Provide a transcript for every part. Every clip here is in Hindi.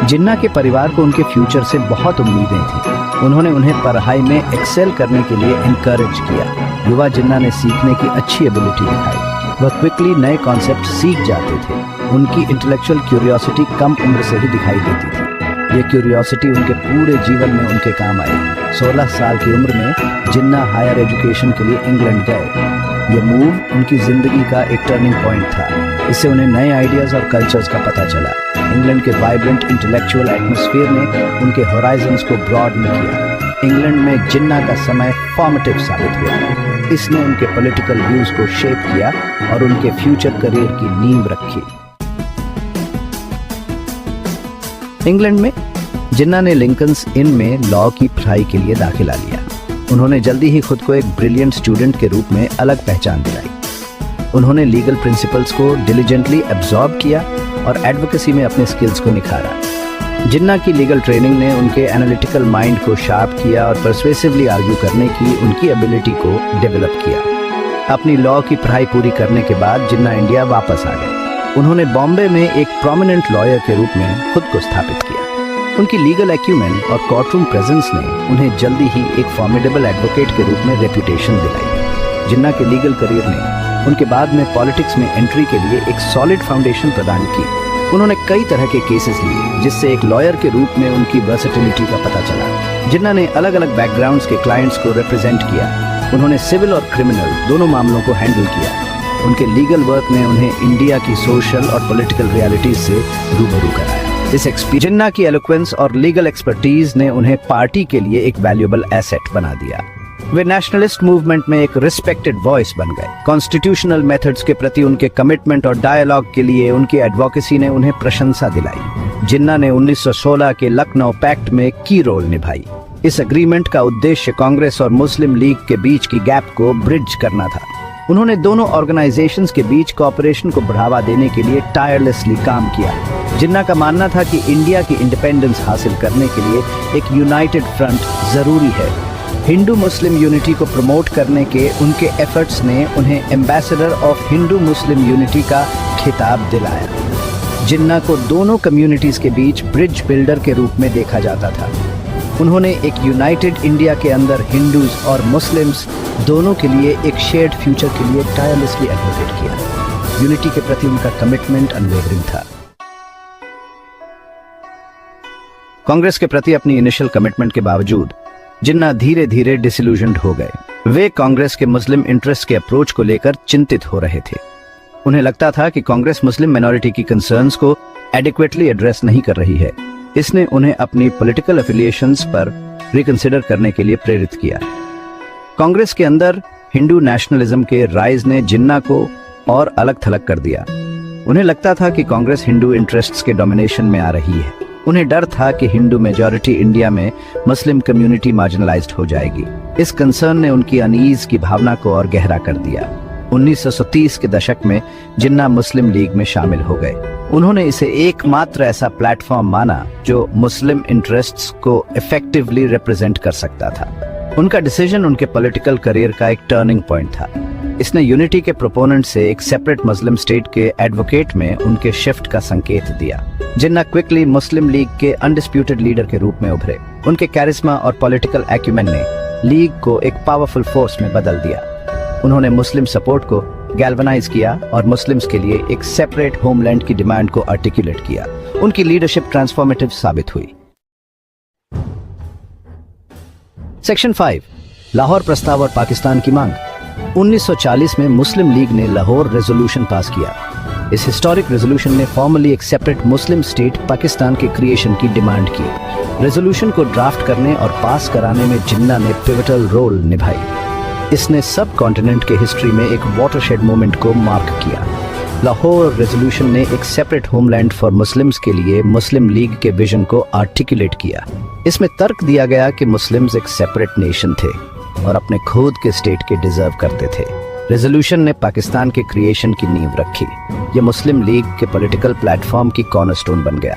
जिन्ना के परिवार को उनके फ्यूचर से बहुत उम्मीदें थी। उन्होंने उन्हें पढ़ाई में एक्सेल करने के लिए इनकरेज किया। युवा जिन्ना ने सीखने की अच्छी एबिलिटी दिखाई। वह क्विकली नए कॉन्सेप्ट सीख जाते थे। उनकी इंटेलेक्चुअल क्यूरियोसिटी कम उम्र से ही दिखाई देती थी। ये क्यूरियोसिटी उनके पूरे जीवन में उनके काम आई। 16 साल की उम्र में जिन्ना हायर एजुकेशन के लिए इंग्लैंड गए। ये मूव उनकी जिंदगी का एक टर्निंग पॉइंट था। इससे उन्हें नए आइडियाज और कल्चर्स का पता चला। इंग्लैंड के वाइब्रेंट इंटेलेक्चुअल एटमॉस्फेयर ने उनके होराइजन्स को ब्रॉडन किया। इंग्लैंड में जिन्ना का समय फॉर्मेटिव साबित हुआ। इसने उनके पॉलिटिकल व्यूज को शेप किया और उनके फ्यूचर करियर की नींव रखी। इंग्लैंड में जिन्ना ने लिंकन्स इन में लॉ की पढ़ाई के लिए दाखिला लिया। उन्होंने जल्दी ही खुद को एक ब्रिलियंट स्टूडेंट के रूप में अलग पहचान दिलाई। उन्होंने लीगल प्रिंसिपल्स को डिलीजेंटली एब्जॉर्ब किया और एडवोकेसी में अपने स्किल्स को निखारा। जिन्ना की लीगल ट्रेनिंग ने उनके एनालिटिकल माइंड को शार्प किया और परसुएसिवली आर्ग्यू करने की उनकी एबिलिटी को डेवलप किया। अपनी लॉ की पढ़ाई पूरी करने के बाद जिन्ना इंडिया वापस आ गए। उन्होंने बॉम्बे में एक प्रोमिनेंट लॉयर के रूप में खुद को स्थापित किया। उनकी लीगल एक्यूमेन और कोर्टरूम प्रेजेंस ने उन्हें जल्दी ही एक फॉर्मिडेबल एडवोकेट के रूप में रेपुटेशन दिलाई। जिन्ना के लीगल करियर ने उनके बाद में पॉलिटिक्स में एंट्री के लिए एक सॉलिड फाउंडेशन प्रदान की। उन्होंने कई तरह के केसेस लिए, जिससे एक लॉयर के रूप में उनकी वर्सेटिलिटी का पता चला। जिन्ना ने अलग अलग बैकग्राउंड्स के क्लाइंट्स को रिप्रेजेंट किया। उन्होंने सिविल और क्रिमिनल दोनों मामलों को हैंडल किया। उनके लीगल वर्क ने उन्हें इंडिया की सोशल और पॉलिटिकल रियलिटीज से रूबरू कराया। इस जिन्ना की एलोक्वेंस और लीगल एक्सपर्टीज ने उन्हें पार्टी के लिए एक वैल्यूएबल एसेट बना दिया। वे नेशनलिस्ट मूवमेंट में एक रिस्पेक्टेड वॉइस बन गए। कॉन्स्टिट्यूशनल मेथड्स के प्रति उनके कमिटमेंट और डायलॉग के लिए उनकी एडवोकेसी ने उन्हें प्रशंसा दिलाई। जिन्ना ने 1916 के लखनऊ पैक्ट में की रोल निभाई। इस एग्रीमेंट का उद्देश्य कांग्रेस और मुस्लिम लीग के बीच की गैप को ब्रिज करना था। उन्होंने दोनों ऑर्गेनाइजेशंस के बीच कोऑपरेशन को बढ़ावा देने के लिए टायरलेसली काम किया। जिन्ना का मानना था कि इंडिया की इंडिपेंडेंस हासिल करने के लिए एक यूनाइटेड फ्रंट जरूरी है। हिंदू मुस्लिम यूनिटी को प्रमोट करने के उनके एफर्ट्स ने उन्हें ambassador of Hindu Muslim unity का खिताब दिलाया। जिन्ना को दोनों कम्युनिटीज के बीच ब्रिज बिल्डर के रूप में देखा जाता था। उन्होंने एक यूनाइटेड इंडिया के अंदर हिंदूज और मुस्लिम्स दोनों के लिए एक शेयर्ड फ्यूचर के लिए टायरलेसली एडवोकेट किया। यूनिटी के प्रति उनका कमिटमेंट अनवेवरिंग था। कांग्रेस के प्रति अपनी इनिशियल कमिटमेंट के बावजूद जिन्ना धीरे धीरे डिसइल्यूजन्ड हो गए। वे कांग्रेस के मुस्लिम इंटरेस्ट के अप्रोच को लेकर चिंतित हो रहे थे। उन्हें लगता था कि कांग्रेस मुस्लिम माइनॉरिटी की कंसर्न्स को एडिक्वेटली एड्रेस नहीं कर रही है। इसने उन्हें अपनी पॉलिटिकल एफिलिएशंस पर रिकंसिडर करने के लिए प्रेरित किया। कांग्रेस के अंदर हिंदू नेशनलिज्म के राइज ने जिन्ना को और अलग थलग कर दिया। उन्हें लगता था कि कांग्रेस हिंदू इंटरेस्ट्स के डोमिनेशन में आ रही है। उन्हें डर था कि हिंदू मेजॉरिटी इंडिया में मुस्लिम कम्युनिटी मार्जिनलाइज्ड हो जाएगी। इस कंसर्न ने उनकी अनईज की भावना को और गहरा कर दिया। 1930 के दशक में जिन्ना मुस्लिम लीग में शामिल हो गए। उन्होंने इसे एकमात्र ऐसा प्लेटफॉर्म माना जो मुस्लिम इंटरेस्ट्स को इफेक्टिवली रिप्रेजेंट कर सकता था। उनका डिसीजन उनके पॉलिटिकल करियर का एक टर्निंग पॉइंट था। इसने यूनिटी के प्रोपोनेंट से एक सेपरेट मुस्लिम स्टेट के एडवोकेट में उनके शिफ्ट का संकेत दिया। जिन्ना क्विकली मुस्लिम लीग के अनडिस्प्यूटेड लीडर के रूप में उभरे। उनके कैरिस्मा और पॉलिटिकल एक्यूमेन ने लीग को एक पावरफुल फोर्स में बदल दिया। उन्होंने मुस्लिम सपोर्ट को गैल्वनाइज किया और मुस्लिम्स के लिए एक सेपरेट होमलैंड की डिमांड को आर्टिकुलेट किया। उनकी लीडरशिप ट्रांसफॉर्मेटिव साबित हुई। सेक्शन 5, लाहौर प्रस्ताव और पाकिस्तान की मांग। 1940 में मुस्लिम लीग ने लाहौर रेजोल्यूशन पास किया। इस हिस्टोरिक रेजोल्यूशन ने फॉर्मली एक सेपरेट मुस्लिम स्टेट पाकिस्तान के क्रिएशन की डिमांड की। रेजोल्यूशन को ड्राफ्ट करने और पास कराने में जिन्ना ने पिवटल रोल निभाई। इसने सब कॉन्टिनेंट के हिस्ट्री में एक वाटरशेड मोमेंट को मार्क किया। लाहौर रेजोल्यूशन ने एक सेपरेट होमलैंड फॉर मुस्लिम्स के लिए मुस्लिम लीग के विजन को आर्टिकुलेट किया। इसमें तर्क दिया गया कि मुस्लिम्स एक सेपरेट नेशन थे और अपने खुद के स्टेट के डिजर्व करते थे। रेजोल्यूशन ने पाकिस्तान के क्रिएशन की नींव रखी। यह मुस्लिम लीग के पॉलिटिकल प्लेटफॉर्म की कॉर्नरस्टोन बन गया।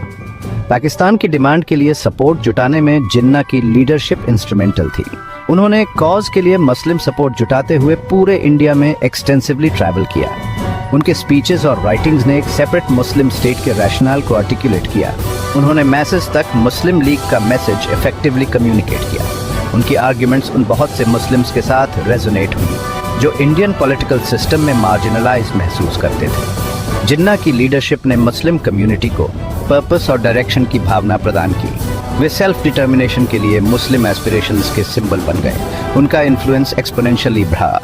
पाकिस्तान की डिमांड के लिए सपोर्ट जुटाने में जिन्ना की लीडरशिप इंस्ट्रूमेंटल थी। उन्होंने कॉज के लिए मुस्लिम सपोर्ट जुटाते हुए पूरे इंडिया में एक्सटेंसिवली ट्रैवल किया। उनके स्पीचेस और राइटिंग्स ने एक सेपरेट मुस्लिम स्टेट के रैशनल को आर्टिकुलेट किया। उन्होंने मैसेज तक मुस्लिम लीग का मैसेज इफेक्टिवली कम्युनिकेट किया। उनकी आर्ग्यूमेंट्स उन बहुत से मुस्लिम्स के साथ रेजोनेट हुई जो इंडियन पॉलिटिकल सिस्टम में मार्जिनलाइज महसूस करते थे। जिन्ना की लीडरशिप ने मुस्लिम कम्युनिटी को पर्पस और डायरेक्शन की भावना प्रदान की। वे सेल्फ डिटर्मिनेशन के लिए मुस्लिम एस्पिरेशंस के सिंबल बन गए। उनका इन्फ्लुएंस एक्सपोनेंशियली बढ़ा।